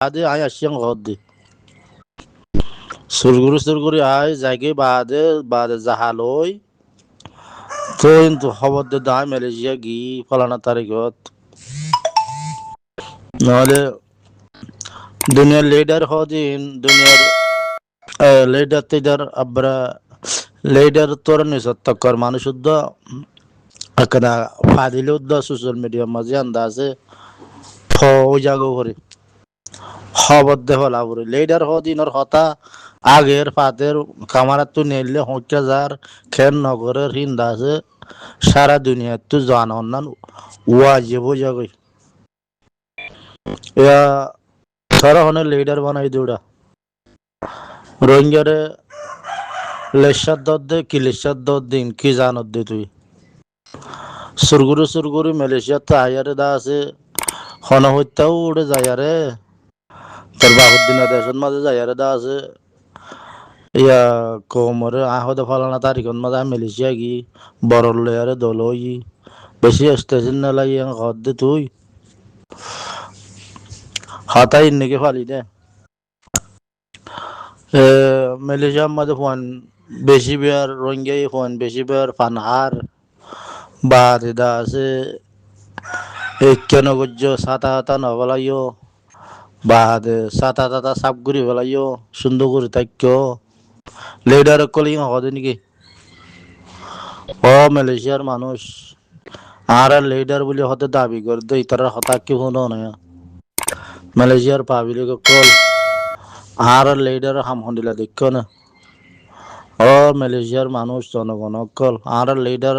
বাদে আয় আসিয়াং ঘর দি সুরগুরি আয় যাইকে বাদে জাহালই তো কিন্তু খবর দে দায় মালয়েশিয়া গি ফলানা তারিখত নহলে দুনিয়ার লিডার হদিন দুনিয়ার লিডার তিডার আব্রা লিডার তোর নিসত তকর মানুষ উদ্দ একদা ফাদিল উদ্দ সোশ্যাল মিডিয়া মাঝে আন্দাজে ওই জাগো করে খবর দে হলা করে লিডার হদিনের হতা আগের ফাদের কামারাত তো নেলে হচ্ছে যার খেন নগরের হিন্দাসে সারা দুনিয়ার তো জানান না ওয়াজিব হয়ে যাবে ইয়া সারা হনে লিডার বানাই দিওড়া রোহিঙ্গারে লেশার দর দে কি লেশার দর দিন কি জানত দে তুই সুরগুরি মালয়েশিয়া তো আয়ারে দা আছে হন হত্যাও উড়ে যায় রে তোর বাহুদ্দিন দেশের মাঝে যায় দা আছে ইয়া কোমরে আহদে ফলানা তারিখন মাঝে মালয়েশিয়া গি বড় লয়ারে দল হই বেশি স্টেশন না লাই ঘর দে তুই হাতাই নাকি ফালি দে মালয়েশিয়ার মাঝে ফোন বেশি বেয়ার রোহিঙ্গাই ফোন বেশি বেয়ার ফানহার বা দিদা আছে একানগজ্য সাতা হাতা নবলাইও বা দে সাতা তাতা সাপ ঘুরি বেলাইও সুন্দর করে থাক্য লিডার কলি হদে নাকি ও মালয়েশিয়ার মানুষ আর লিডার বলে হতে দাবি করে দে তারা হতাক কি হনো না মালয়েশিয়ার পাবলিক কল আর লিডার হাম হন্দিলা দেখো না ও মালয়েশিয়ার মানুষ জনগণ কল আর লিডার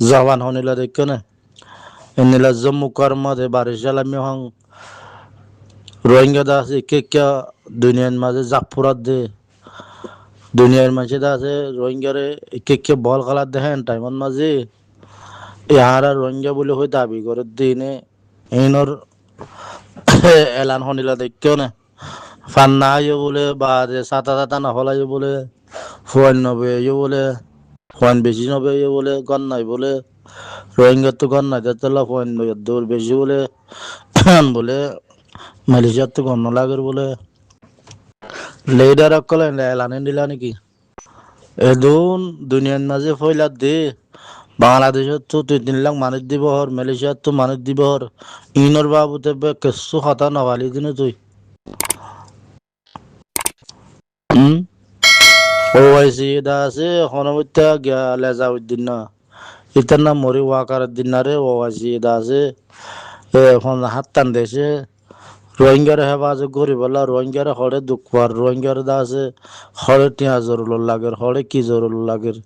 জওয়ান হনিলা দেখো না এনিলা জম্মু কর্মদে বারিশালামি হং রোহিঙ্গা দাস কে কে দুনিয়ার মাঝে জাফুরাত দে দুনিয়ার মাঝে আছে রোহিঙ্গারে কে বল খেলার দেখেন টাইমন মাঝে ইহারা রোহিঙ্গা বলে হয়ে দাবি করে দিনে ইনর এলান হনিলা দেখো না ফান্না আইও বলে বা সাতা সাতা না হলাই বলে ফুয়ান নবে বলে ফুয়ান বেশি নবে বলে গন নাই বলে রোহিঙ্গা তো গন নাই তেলা ফুয়ান দৌড় বেশি বলে বলে মালয়েশিয়ার তো গণ লাগের বলে লিডার অকল এলানে দিলা নাকি এদুন দুনিয়ার মাঝে ফয়লা দে বাংলাদেশত তো 2-3 লাখ মানুষ দিব হর মালয়েশিয়ার তো মানুষ দিব হর ইনর বাবুতে কিছু কথা নবালি দিনে তুই ওআইসি দা আছে হনবত্যা গিয়া লেজাউদ্দিন না ইতার নাম মরি ওয়াকার দিন না রে ওআইসি দা আছে এখন হাত টান দেশে রোহিঙ্গার হেফাজত করি বলা রোহিঙ্গার হরে দুঃখার রোহিঙ্গার দা আছে হরে টিয়া জরুল লাগের হরে কি জরুল লাগের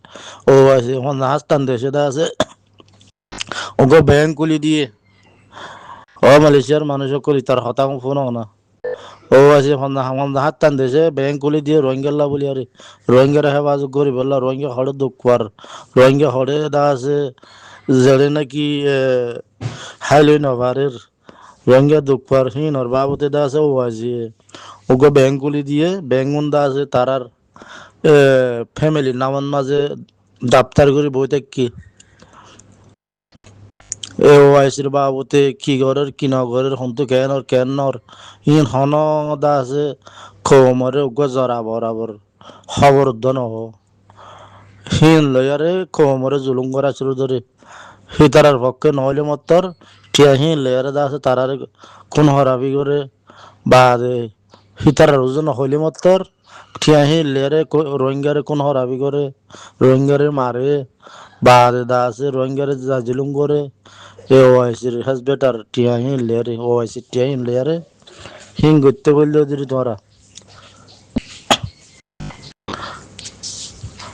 ওআইসি এখন হাত টান দেশে দা আছে ওগো ব্যাংক খুলি দিয়ে ও মালয়েশিয়ার মানুষ করি তার হতাম ফোন না ও আছে হাত টান দেশে ব্যাংক খুলি দিয়ে রোহিঙ্গাল্লা বলি আরে রোহিঙ্গার হেফাজত করি বললা রোহিঙ্গা হরে দুঃখার রোহিঙ্গা হরে দা আছে জেলে নাকি হাইলই নভারের রোহিঙ্গা দুঃখার হিন ওর বাবুতে দা আছে ও আছে ওগো ব্যাংক খুলি দিয়ে ব্যাংক দা আছে তারার ফ্যামিলির নামন মাঝে দাপ্তার করে বই থাকি এ ওআইসির বাবুতে কি ঘরের কি নগরের হন্তু কেন নর ইন হন দা আছে খমরে উগ্র জরা বরাবর খবর উদ্দ নহ হিন লয়ারে খমরে জুলুম করা শুরু ধরে হিতারার পক্ষে নহলে মত্তর টিয়া হিন লয়ারে দা আছে তারারে কোন হরাবি করে বা হিতারার ওজন হইলে মত্তর টিয়া হিন লয়ারে রোহিঙ্গারে কোন হরাবি করে রোহিঙ্গারে মারে বা দা আছে রোহিঙ্গারে যা জুলুম করে এ ওআইসির হ্যাজ বেটার টিয়া হিন লেয়ারে ওআইসি টিয়া হিন লেয়ারে হিং করতে বললে যদি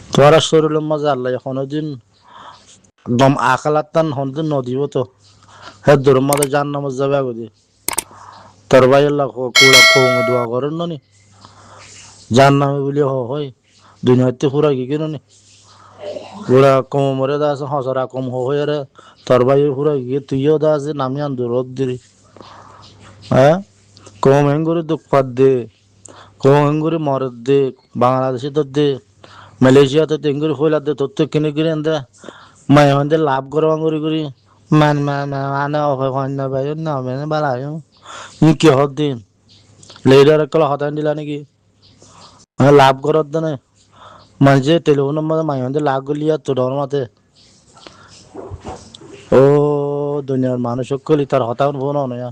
তোরা শরীরের মাঝে আল্লাহ কোনোদিন দম আকালাতান হনদিন নদীব তো হ্যাঁ দূরের মাঝে জান নামাজ যাবে আগে তোর ভাই আল্লাহ কুড়া কমে দোয়া করেন নি জান নামে বলি হয় দুনিয়াতে পুরা কি কেন নি পুরা কমরে দা আছে হসরা কম হয়ে রে তোর ভাই পুরা গিয়ে তুইও দা আছে নামি আন্দোলন দিলি হ্যাঁ কম হেঙ্গুরি দুঃখ পাত দে কম হেঙ্গুরি মরদ দে বাংলাদেশে তোর দে মালয়েশিয়া তো তেঙ্গুরি হইলা দে তোর তো কিনে কিনে দে মায়ে লাভ করবা করি মানে অন্য ভাই না মানে বালায় ই কি হদ দিন লেডার কল হতান দিলা নাকি লাভ করত না মানে টেলিফোন নম্বর মাইন্ডে লাভ গলিয়া তো ডর মাতে ও দুনিয়ার মানুষ সকল তার হতান ফোন নয়া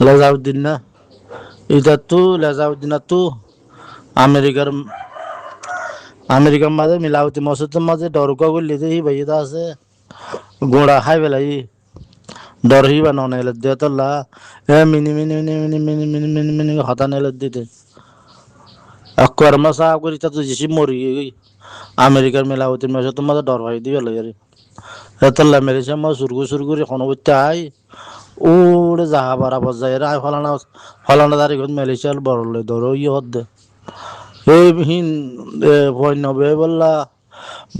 লেজাউদ্দিন না এটা তো লেজাউদ্দিন তো আমেরিকার আমেরিকার মাঝে মিলাবতি মসজিদের মাঝে ডরকা করলি যে হি ভাই আছে গোড়া খাই পেলাই ডর হি বা নন এলে দিয়ে তোলা এ মিনি মিনি মিনি মিনি মিনি মিনি মিনি মিনি হতান এলে দিতে কর্ম সাহ করি তা তুই যেসি মরি আমেরিকার মিলাবতির মসজিদের মাঝে ডর ভাই দিবে লাগে এতলা মেরেছে মা সুরগুরি কোনো করতে আই ওরে যাহা বারা বজায় রা ফলানা ফলানা তারিখ মালয়েশিয়ার বড় লই ধরো ই হদ্দে এই হিন বন্যবে বললা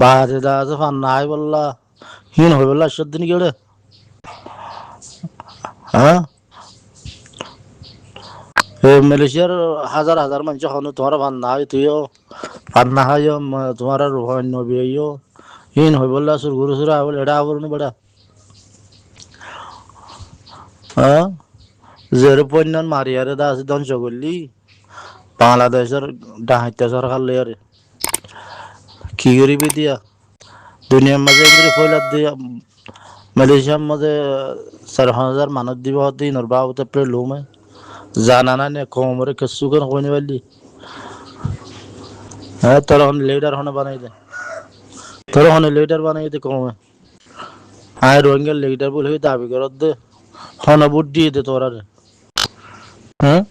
বাহারে দা আছে ফান্না আই বললা হিন হয়ে বললা সদিন কেড়ে হ্যাঁ মালয়েশিয়ার হাজার হাজার মানুষ হন তোমার ফান্না হয় তুইও ফান্না হয় তোমার বন্যবে হিন হয়ে বললা সুরগুরু সুরা বলে এটা আবরণ বেড়া হ্যাঁ জেরো পণ্যান মারিয়ারে দা আছে ধ্বংস করলি বাংলাদেশের ডাহাইতে সরকার লয়ারে কি করিবি দিয়া দুনিয়ার মাঝে এগুলি ফয়লার দিয়া মালয়েশিয়ার মাঝে 4,000 মানুষ দিব দিন ওর বাবুতে প্রে লুমে জানা না নে কোমরে কেসু কেন কইনি বললি হ্যাঁ তোর হন লিডার হনে বানাই দে তোর হনে লিডার বানাই দে কমে আয় রোহিঙ্গা লিডার বলে দাবি করত দে হন বুট দিয়ে দে তোরা হ্যাঁ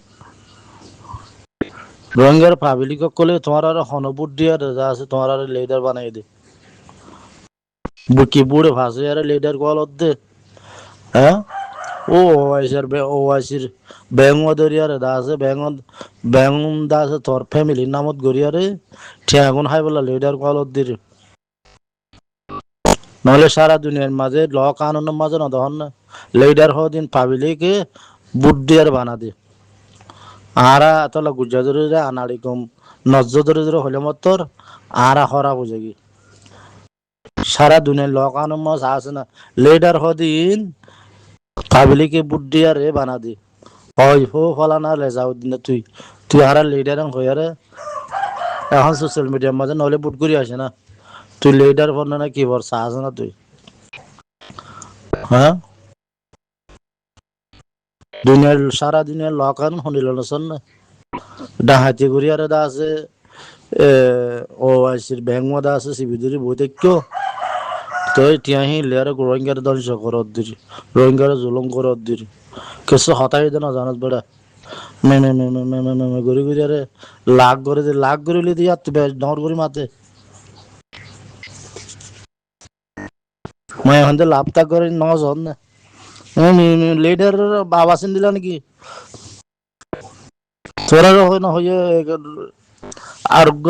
রোহিঙ্গার পাবলিক কলে তোমার আর হন বুট দিয়ে যা আছে তোমার আর লিডার বানাই দে বুকি বুড়ে ভাসে আর লিডার কল দে হ্যাঁ ও ওয়াইসির ওয়াইসির ব্যাঙ্গ দরিয়ারে দা আছে ব্যাঙ্গ দা আছে তোর ফ্যামিলির নামত গড়িয়ারে ঠিয়াগুন হাই বলা লিডার কলত দির নহলে সারা দুনিয়ার মাঝে ল কানুনের মাঝে না তখন না লিডার হদিন পাবিলিকে বুট দিয়ার বানা দে আরা তলা গুজা ধরে আনাড়ি কম নজ্জ ধরে হলে মতর আরা হরা বুঝে কি সারা দুনিয়ার ল কানুন মাছ আছে না লিডার হদিন পাবলিকে বুট দিয়ারে বানা দে হয় হো ফলানা লেজাউদ্দিন তুই তুই হারা লিডার হইয়ারে এখন সোশ্যাল মিডিয়ার মাঝে নহলে বুট করি আসে না তুই লিডার বল না কি বর্ষা আছে না তুই হ্যাঁ দুনিয়ার সারা দুনিয়ার ল কানুন শুনিল না ডাহাতি করিয়ারে দা আছে ও আইসির ব্যাঙ্গ দা আছে সিবিদুরি বইতে কেউ তো তিয়াহি লেয়ারে রোহিঙ্গার ধ্বংস করত দিরি রোহিঙ্গার জুলুম করত দিরি কিছু হতাই দে না জানাস বেড়া মেমে মেমে মেমে মেমে ঘুরি ঘুরি আরে লাখ করে দিয়ে তুই বেশ ডর করি মাতে মই এখন লাভ তাক করে নজন না লিডার বাবা সিন দিলা নাকি তোরা হয় না হয়ে আরোগ্য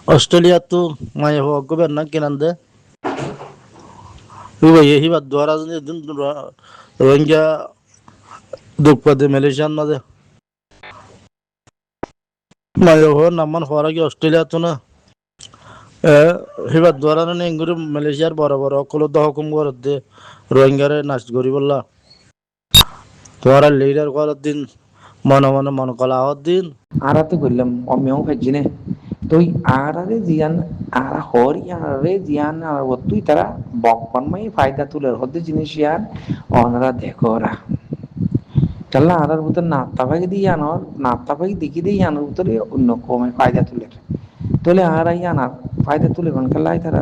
অস্ট্রেলিয়া তো মাই হোক না কিনান দে হিবার দ্বারা রোহিঙ্গা দুঃখ পাতে মালয়েশিয়ান মাঝে মাই হোক নামান হওয়ার আগে অস্ট্রেলিয়া তো না হিবার দ্বারা না ইংগুরি মালয়েশিয়ার বড় বড় অকল হুকুম করত দে রোহিঙ্গারে নাচ করি বললা তোমার লিডার করার দিন মনে মনে মন কলা হওয়ার দিন আরাতে করলাম অমেও ফেজিনে তুই আরারে জিয়ান আরা হরি আরে জিয়ান আর তুই তারা বকন মাই ফায়দা তুলে হতে জিনিস ইয়ান অনরা দেখো ওরা তাহলে আরার ভিতর নাত্তাভাগে দিয়ে আনোর নাত্তাভাগে দেখি দিয়ে আনোর ভিতরে অন্য কমে ফায়দা তুলে তোলে আরাই আনার ফায়দা তুলে কোন খেলায় তারা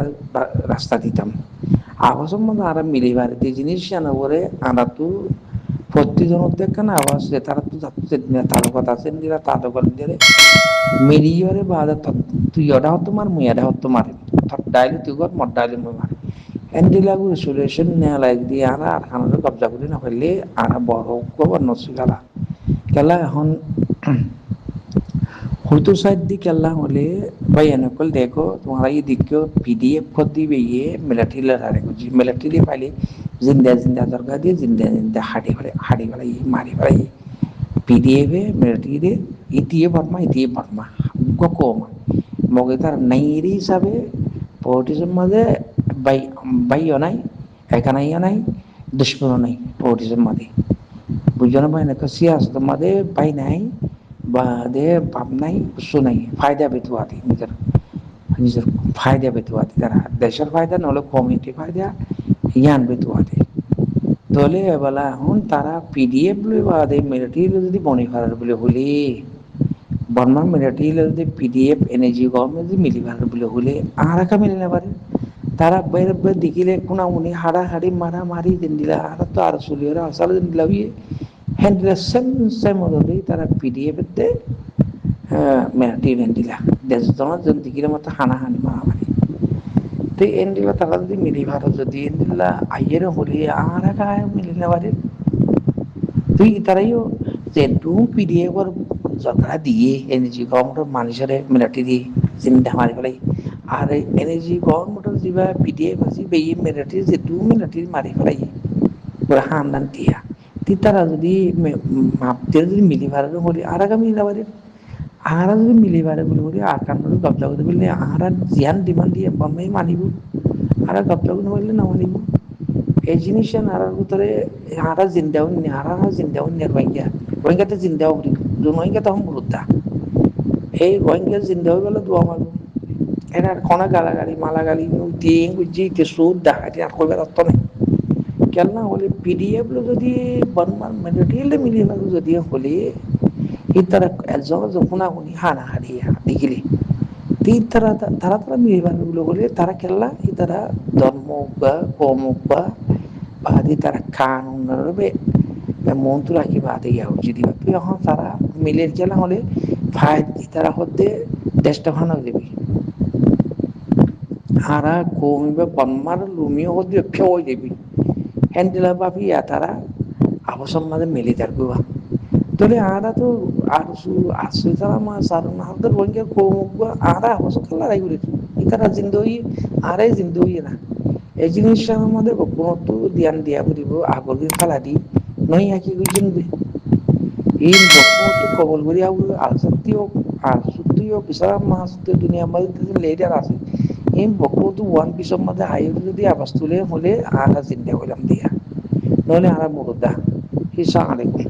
রাস্তা দিতাম আওয়াজ মধ্যে আরা মিলিবার এই জিনিস আনা করে আরা তো প্রতিজন দেখেন আওয়াজ তারা তো তার কথা আছে নিরা তাদের কথা দিয়ে মিলিয়রে বাদা তুই ওটা হতো মার মুই এটা হতো মারে ডাইলে তুই কর মর ডাইলে মুই মারে এন্ডিলাগু সলিউশন নেওয়া লাগ দিয়ে আনা আর খানার কবজা করি না হইলে আনা বড় খবর নসি খেলা খেলা এখন হয়তো সাইড দি খেলা হলে ভাই এনকল দেখো তোমার এই দিকে পিডিএফ कर দিবে ये मिलिट्री लड़ाने को जी मिलिट्री फाइले जिंदा जिंदा दरगाह দিয়ে जिंदा जिंदा हाड़ी वाला ये मारी वाला ये पीडीएफ है मिलिट्री दे इतिए बर्मा को मगे तार नईरी हिसाबे পলিটিক্সের মাঝে বাই বাইও নাই, একানাইও নাই, দুশ্মনও নাই পলিটিক্সের মাঝে। বুঝছো না ভাই না? তো সিয়াসতের মাঝে বাই নাই বা দে বাপ নাই, কিছু নাই, ফায়দা বেতুয়াতি নিজের নিজের ফায়দা বেতুয়াতি, তারা দেশের ফায়দা নহলে কমিউনিটি ফায়দা ইয়ান বেতুয়াতি। তাহলে এবেলা এখন তারা পিডিএফ বলে বাদে মিলিটারি যদি বনি ফারার বলে হলে বর্মার মিলিটারি যদি পিডিএফ এনএজি গভর্নমেন্ট যদি মিলি ফারার বলে হলে আরাকা মিলে না পারে। তারা বাইরে বাইরে দেখিলে কোনা উনি হাড়াহাড়ি মারামারি দিন দিলা আর তো আর চলিয়ে আসালে দিন দিলা হ্যান্ড দিলা সেম সেম হলে তারা পিডিএফ এতে মিলিটারি দিন দিলা দেশ জনের জন দেখিলে মতো হানাহানি মারামারি। তো এন দিলা তারা যদি মিলি ভারত যদি এন দিলা আইয়ের হলে আরাকা মিলি না পারে। তুই তারাইও যেটু পিডিএফ এর জগড়া দিয়ে এনএজি গভর্নমেন্ট মানুষের মিলিটারি চিন্তা মারি ফেলাই আর এনএজি গভর্নমেন্ট যা পিডিএফ আছে বে মিলিটারি যেটু মিলিটারি মারি ফেলাই পুরা হামদান দিয়া তি তারা যদি মাপতে যদি মিলি ভাড়া বলি আর আগামী মিলা পারে। আহারা যদি মিলি ভাড়া বলি আর কান কবজা করতে বললে আহারা জিয়ান ডিমান্ড দিয়ে বাম্মাই মানিব আর কবজা করতে বললে না মানিব। এই জিনিসটা নারার ভিতরে হারা জিন্দাও নি হারা জিন্দাও নি রোহিঙ্গা রোহিঙ্গাতে জিন্দাও করি রোহিঙ্গা তখন গুরুত্বা এই রোহিঙ্গা জিন্দা হয়ে গেলে দোয়া মারব এনার খনা গালাগালি মালাগালি দিয়ে বুঝি সুদ ডাকাতি আর করবার অর্থ নেই। কেননা হলে পিডিএফ যদি বর্মার মেটেরিয়ালে মিলিয়ে গেল যদি হলে এই তারা একজন যখন উনি হানাহারি দেখিলে তিন তারা তারা তারা মিলিবানগুলো বলে তারা খেললা এই তারা ধর্ম বা কম বা বাদে তারা কানুন রবে মন্ত্র রাখি বাদে ইয়া উচিত তুই এখন তারা মিলের খেলা হলে ভাই তারা হতে দেশটা ভালো দেবে হারা কমিবে বন্মার লুমিও হতে ফেও দেবি হ্যান্ডেলা ভাবি তারা আবসম মাঝে মিলে থাকবে তাহলে আরা তো আসু তারা মাছ আর আমাদের রোহিঙ্গা কমুক আরা আবসম খেলা রাই করে তারা জিন্দগি আরাই জিন্দগি না এই জিনিসটা আমাদের কোনো তো ধ্যান দিয়া করিব আগর দিন খেলা দি নই একই জিনবে এই বকমতো কবল করি আর সত্যিও আর সত্যিও বিচারা মাছ দুনিয়া মধ্যে লেডার আছে এই বকমতো ওয়ান পিসের মধ্যে আয়ু যদি আবাস তুলে হলে আর চিন্তা করলাম দিয়া নহলে আর মুরুদা হিসা আলাইকুম।